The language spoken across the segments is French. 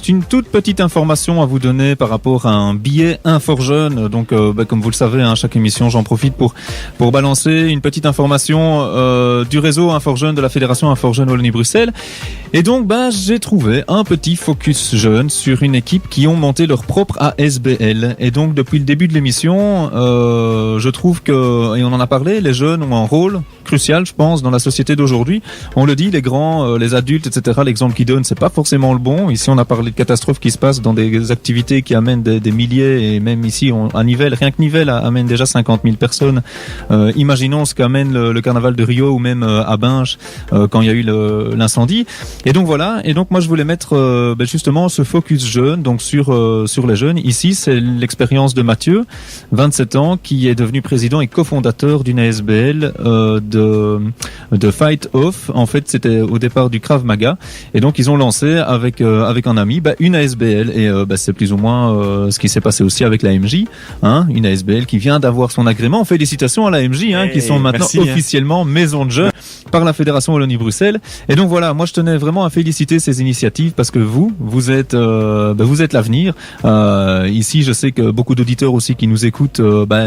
juste une toute petite information à vous donner par rapport à un billet Infor-Jeune. Donc, comme vous le savez, chaque émission, j'en profite pour balancer une petite information du réseau Infor-Jeune, de la Fédération Infor-Jeune Wallonie-Bruxelles. Et donc, j'ai trouvé un petit focus jeune sur une équipe qui ont monté leur propre ASBL. Et donc, depuis le début de l'émission, je trouve que, et on en a parlé, les jeunes ont un rôle crucial, je pense, dans la société d'aujourd'hui. On le dit, les grands, les adultes, etc., l'exemple qu'ils donnent, c'est pas forcément le bon. Ici, on a parlé de catastrophes qui se passent dans des activités qui amènent des milliers, et même ici, à Nivelles, rien que Nivelles amène déjà 50 000 personnes. Imaginons ce qu'amène le carnaval de Rio ou même à Binche quand il y a eu l'incendie. Et donc voilà. Et donc moi, je voulais mettre justement ce focus jeune, donc sur les jeunes. Ici, c'est l'expérience de Mathieu, 27 ans, qui est devenu président et cofondateur d'une ASBL de Fight Off. En fait, c'était au départ du Krav Maga. Et donc, ils ont lancé avec un ami une ASBL. Et c'est plus ou moins ce qui s'est passé aussi avec la MJ. Une ASBL qui vient d'avoir son agrément. Félicitations à la MJ, qui sont maintenant officiellement maison de jeunes par la Fédération Wallonie-Bruxelles. Et donc voilà, moi je tenais vraiment à féliciter ces initiatives parce que vous êtes l'avenir. Ici, je sais que beaucoup d'auditeurs aussi qui nous écoutent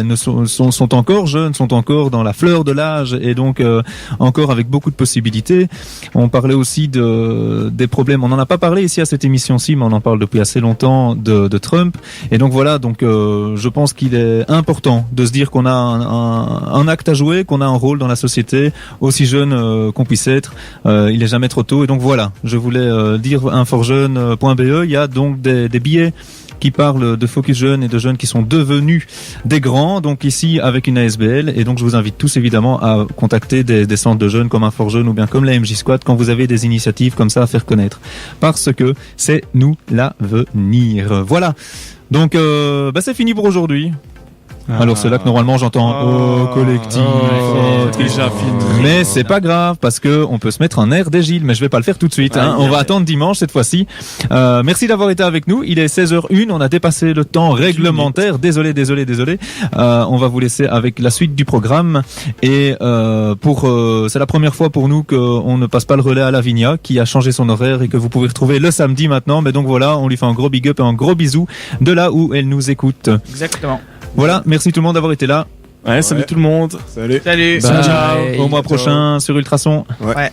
sont encore jeunes, sont encore dans la fleur de l'âge et donc encore avec beaucoup de possibilités. On parlait aussi des problèmes. On n'en a pas parlé ici à cette émission-ci, mais on en parle depuis assez longtemps de Trump. Et donc voilà, je pense qu'il est important de se dire qu'on a un acte à jouer, qu'on a un rôle dans la société, aussi jeune qu'on puisse être. Il est jamais trop tôt. Et donc voilà, je voulais dire inforjeune.be. Il y a donc des billets qui parlent de focus jeunes et de jeunes qui sont devenus des grands, donc ici avec une ASBL. Et donc je vous invite tous évidemment à contacter des centres de jeunes comme Infor-Jeune ou bien comme la MJ Squad quand vous avez des initiatives comme ça à faire connaître. Parce que c'est nous l'avenir. Voilà. Donc c'est fini pour aujourd'hui. Alors c'est là que normalement j'entends collectif, déjà fini. Mais c'est pas grave parce que on peut se mettre un air des Gilles, mais je vais pas le faire tout de suite. On va attendre dimanche cette fois-ci. Merci d'avoir été avec nous. Il est 16h01, on a dépassé le temps réglementaire. Désolé. On va vous laisser avec la suite du programme et c'est la première fois pour nous qu'on ne passe pas le relais à Lavinia qui a changé son horaire et que vous pouvez retrouver le samedi maintenant. Mais donc voilà, on lui fait un gros big up et un gros bisou de là où elle nous écoute. Exactement. Voilà, merci tout le monde d'avoir été là. Salut tout le monde. Salut. Ciao. Au mois prochain sur Ultrason. Ouais.